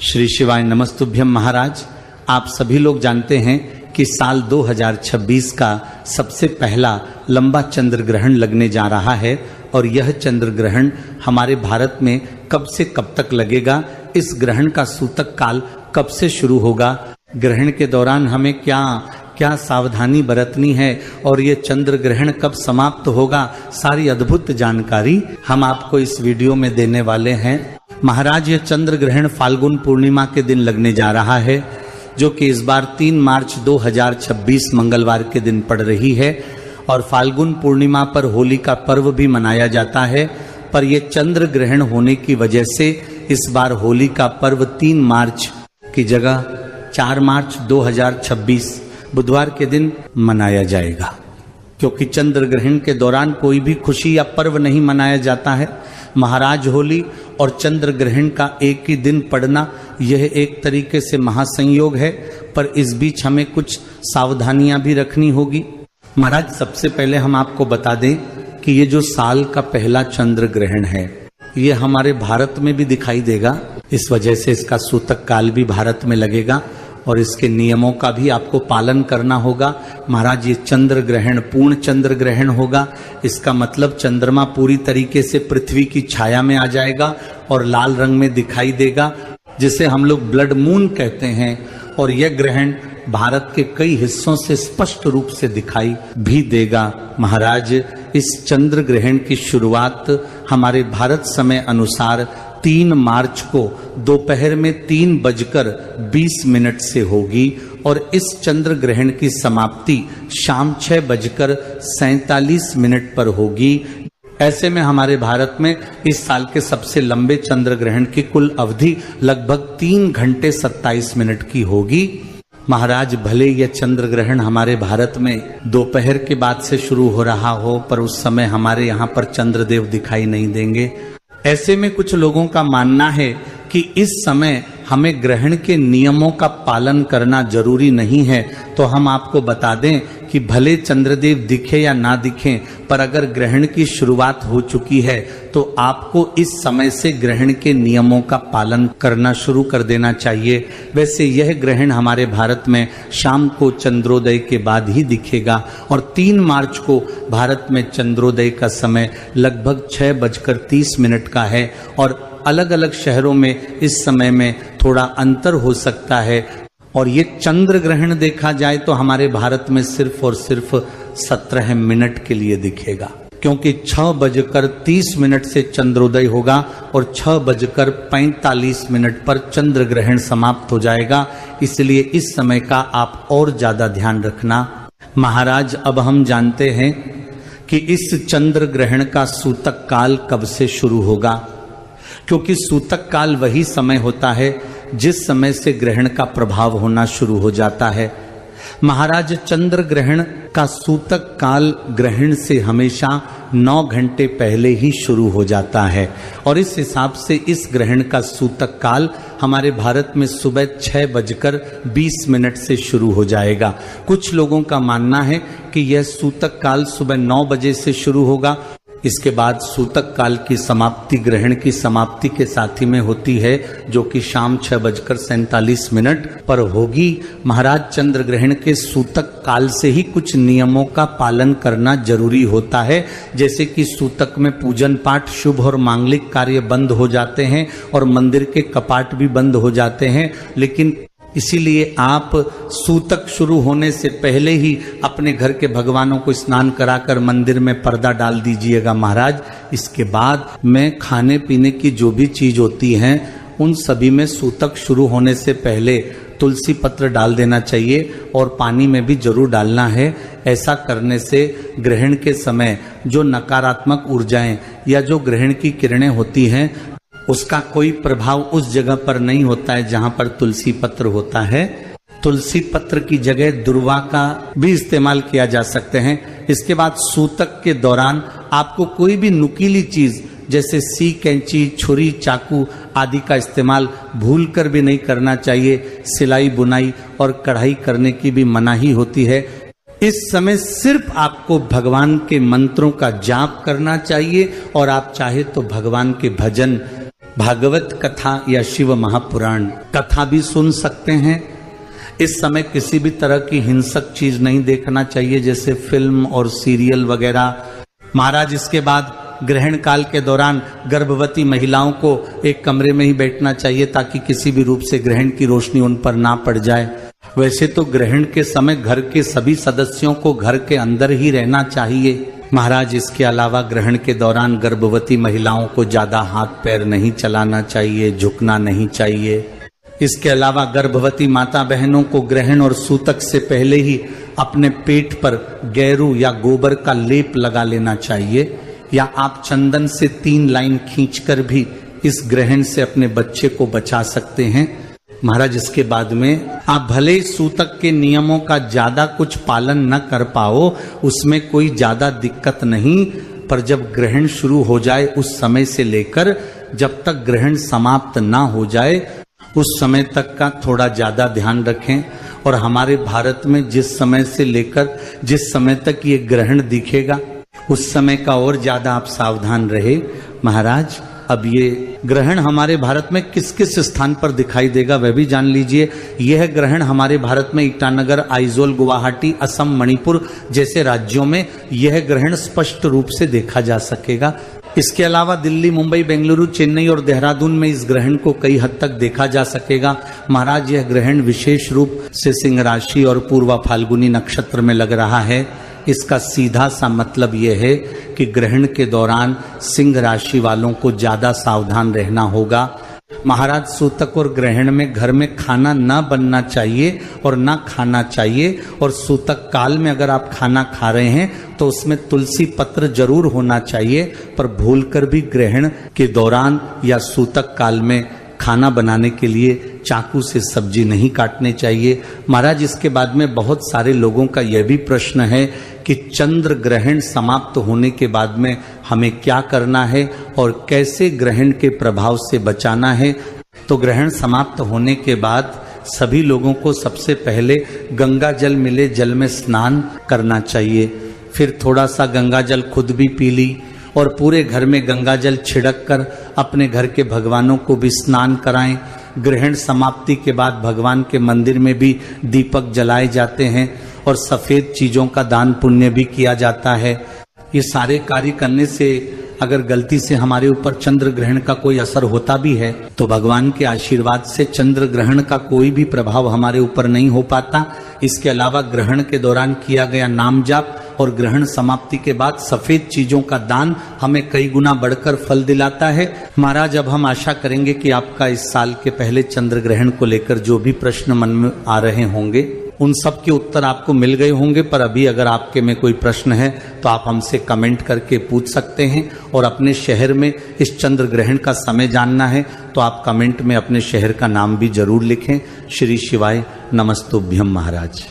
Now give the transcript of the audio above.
श्री शिवाय नमस्तुभ्यम। महाराज, आप सभी लोग जानते हैं कि साल 2026 का सबसे पहला लंबा चंद्र ग्रहण लगने जा रहा है और यह चंद्र ग्रहण हमारे भारत में कब से कब तक लगेगा, इस ग्रहण का सूतक काल कब से शुरू होगा, ग्रहण के दौरान हमें क्या क्या सावधानी बरतनी है और ये चंद्र ग्रहण कब समाप्त होगा, सारी अद्भुत जानकारी हम आपको इस वीडियो में देने वाले हैं। महाराज, ये चंद्र ग्रहण फाल्गुन पूर्णिमा के दिन लगने जा रहा है, जो कि इस बार 3 मार्च 2026 मंगलवार के दिन पड़ रही है और फाल्गुन पूर्णिमा पर होली का पर्व भी मनाया जाता है। पर यह चंद्र ग्रहण होने की वजह से इस बार होली का पर्व 3 मार्च की जगह 4 मार्च 2026 बुधवार के दिन मनाया जाएगा, क्योंकि चंद्र ग्रहण के दौरान कोई भी खुशी या पर्व नहीं मनाया जाता है। महाराज, होली और चंद्र ग्रहण का एक ही दिन पड़ना यह एक तरीके से महासंयोग है, पर इस बीच हमें कुछ सावधानियां भी रखनी होगी। महाराज, सबसे पहले हम आपको बता दें कि ये जो साल का पहला चंद्र ग्रहण है ये हमारे भारत में भी दिखाई देगा, इस वजह से इसका सूतक काल भी भारत में लगेगा और इसके नियमों का भी आपको पालन करना होगा। महाराज, ये चंद्र ग्रहण पूर्ण चंद्र ग्रहण होगा, इसका मतलब चंद्रमा पूरी तरीके से पृथ्वी की छाया में आ जाएगा और लाल रंग में दिखाई देगा, जिसे हम लोग ब्लड मून कहते हैं। और यह ग्रहण भारत के कई हिस्सों से स्पष्ट रूप से दिखाई भी देगा। महाराज, इस चंद्र ग्रहण की शुरुआत हमारे भारत समय अनुसार 3 मार्च को दोपहर में 3:20 से होगी और इस चंद्र ग्रहण की समाप्ति शाम 6:47 पर होगी। ऐसे में हमारे भारत में इस साल के सबसे लंबे चंद्र ग्रहण की कुल अवधि लगभग 3 घंटे 27 मिनट की होगी। महाराज, भले यह चंद्र ग्रहण हमारे भारत में दोपहर के बाद से शुरू हो रहा हो, पर उस समय हमारे यहाँ पर चंद्रदेव दिखाई नहीं देंगे। ऐसे में कुछ लोगों का मानना है कि इस समय हमें ग्रहण के नियमों का पालन करना जरूरी नहीं है। तो हम आपको बता दें कि भले चंद्रदेव दिखे या ना दिखें, पर अगर ग्रहण की शुरुआत हो चुकी है तो आपको इस समय से ग्रहण के नियमों का पालन करना शुरू कर देना चाहिए। वैसे यह ग्रहण हमारे भारत में शाम को चंद्रोदय के बाद ही दिखेगा और 3 मार्च को भारत में चंद्रोदय का समय लगभग 6:30 का है और अलग अलग शहरों में इस समय में थोड़ा अंतर हो सकता है। और ये चंद्र ग्रहण देखा जाए तो हमारे भारत में सिर्फ और सिर्फ 17 मिनट के लिए दिखेगा, क्योंकि 6:30 से चंद्रोदय होगा और 6:45 पर चंद्र ग्रहण समाप्त हो जाएगा। इसलिए इस समय का आप और ज्यादा ध्यान रखना। महाराज, अब हम जानते हैं कि इस चंद्र ग्रहण का सूतक काल कब से शुरू होगा, क्योंकि सूतक काल वही समय होता है जिस समय से ग्रहण का प्रभाव होना शुरू हो जाता है। महाराज, चंद्र ग्रहण का सूतक काल ग्रहण से हमेशा 9 घंटे पहले ही शुरू हो जाता है और इस हिसाब से इस ग्रहण का सूतक काल हमारे भारत में सुबह 6:20 से शुरू हो जाएगा। कुछ लोगों का मानना है कि यह सूतक काल सुबह 9 बजे से शुरू होगा। इसके बाद सूतक काल की समाप्ति ग्रहण की समाप्ति के साथ ही में होती है, जो कि शाम 6:47 पर होगी। महाराज, चंद्र ग्रहण के सूतक काल से ही कुछ नियमों का पालन करना जरूरी होता है, जैसे कि सूतक में पूजन पाठ, शुभ और मांगलिक कार्य बंद हो जाते हैं और मंदिर के कपाट भी बंद हो जाते हैं। लेकिन इसीलिए आप सूतक शुरू होने से पहले ही अपने घर के भगवानों को स्नान कराकर मंदिर में पर्दा डाल दीजिएगा। महाराज, इसके बाद में खाने पीने की जो भी चीज होती हैं उन सभी में सूतक शुरू होने से पहले तुलसी पत्र डाल देना चाहिए और पानी में भी जरूर डालना है। ऐसा करने से ग्रहण के समय जो नकारात्मक ऊर्जाएं या जो ग्रहण की किरणें होती हैं उसका कोई प्रभाव उस जगह पर नहीं होता है जहां पर तुलसी पत्र होता है। तुलसी पत्र की जगह दुर्वा का भी इस्तेमाल किया जा सकते हैं। इसके बाद सूतक के दौरान आपको कोई भी नुकीली चीज जैसे सी, कैंची, छुरी, चाकू आदि का इस्तेमाल भूलकर भी नहीं करना चाहिए। सिलाई, बुनाई और कढ़ाई करने की भी मनाही होती है। इस समय सिर्फ आपको भगवान के मंत्रों का जाप करना चाहिए और आप चाहे तो भगवान के भजन भागवत कथा या शिव महापुराण कथा भी सुन सकते हैं। इस समय किसी भी तरह की हिंसक चीज नहीं देखना चाहिए, जैसे फिल्म और सीरियल वगैरह। महाराज इसके बाद ग्रहण काल के दौरान गर्भवती महिलाओं को एक कमरे में ही बैठना चाहिए ताकि किसी भी रूप से ग्रहण की रोशनी उन पर ना पड़ जाए। वैसे तो ग्रहण के समय घर के सभी सदस्यों को घर के अंदर ही रहना चाहिए। महाराज इसके अलावा ग्रहण के दौरान गर्भवती महिलाओं को ज्यादा हाथ पैर नहीं चलाना चाहिए, झुकना नहीं चाहिए। इसके अलावा गर्भवती माता बहनों को ग्रहण और सूतक से पहले ही अपने पेट पर गैरू या गोबर का लेप लगा लेना चाहिए, या आप चंदन से 3 लाइन खींचकर भी इस ग्रहण से अपने बच्चे को बचा सकते हैं। महाराज इसके बाद में आप भले सूतक के नियमों का ज्यादा कुछ पालन न कर पाओ, उसमें कोई ज्यादा दिक्कत नहीं, पर जब ग्रहण शुरू हो जाए उस समय से लेकर जब तक ग्रहण समाप्त ना हो जाए उस समय तक का थोड़ा ज्यादा ध्यान रखें। और हमारे भारत में जिस समय से लेकर जिस समय तक ये ग्रहण दिखेगा उस समय का और ज्यादा आप सावधान रहे। महाराज अब ये ग्रहण हमारे भारत में किस किस स्थान पर दिखाई देगा वह भी जान लीजिए। यह ग्रहण हमारे भारत में ईटानगर, आइजोल, गुवाहाटी, असम, मणिपुर जैसे राज्यों में यह ग्रहण स्पष्ट रूप से देखा जा सकेगा। इसके अलावा दिल्ली, मुंबई, बेंगलुरु, चेन्नई और देहरादून में इस ग्रहण को कई हद तक देखा जा सकेगा। महाराज यह ग्रहण विशेष रूप से सिंह राशि और पूर्वा फाल्गुनी नक्षत्र में लग रहा है। इसका सीधा सा मतलब यह है कि ग्रहण के दौरान सिंह राशि वालों को ज्यादा सावधान रहना होगा। महाराज सूतक और ग्रहण में घर में खाना न बनना चाहिए और न खाना चाहिए, और सूतक काल में अगर आप खाना खा रहे हैं तो उसमें तुलसी पत्र जरूर होना चाहिए, पर भूलकर भी ग्रहण के दौरान या सूतक काल में खाना बनाने के लिए चाकू से सब्जी नहीं काटने चाहिए। महाराज इसके बाद में बहुत सारे लोगों का यह भी प्रश्न है कि चंद्र ग्रहण समाप्त होने के बाद में हमें क्या करना है और कैसे ग्रहण के प्रभाव से बचाना है। तो ग्रहण समाप्त होने के बाद सभी लोगों को सबसे पहले गंगा जल मिले जल में स्नान करना चाहिए, फिर थोड़ा सा गंगा जल खुद भी पी ली और पूरे घर में गंगा जल छिड़क कर अपने घर के भगवानों को भी स्नान कराएं। ग्रहण समाप्ति के बाद भगवान के मंदिर में भी दीपक जलाए जाते हैं और सफेद चीजों का दान पुण्य भी किया जाता है। ये सारे कार्य करने से अगर गलती से हमारे ऊपर चंद्र ग्रहण का कोई असर होता भी है तो भगवान के आशीर्वाद से चंद्र ग्रहण का कोई भी प्रभाव हमारे ऊपर नहीं हो पाता। इसके अलावा ग्रहण के दौरान किया गया नाम जाप और ग्रहण समाप्ति के बाद सफेद चीजों का दान हमें कई गुना बढ़कर फल दिलाता है। महाराज अब हम आशा करेंगे कि आपका इस साल के पहले चंद्र ग्रहण को लेकर जो भी प्रश्न मन में आ रहे होंगे उन सब के उत्तर आपको मिल गए होंगे, पर अभी अगर आपके में कोई प्रश्न है तो आप हमसे कमेंट करके पूछ सकते हैं। और अपने शहर में इस चंद्र ग्रहण का समय जानना है तो आप कमेंट में अपने शहर का नाम भी जरूर लिखें। श्री शिवाय नमस्तुभ्यम महाराज।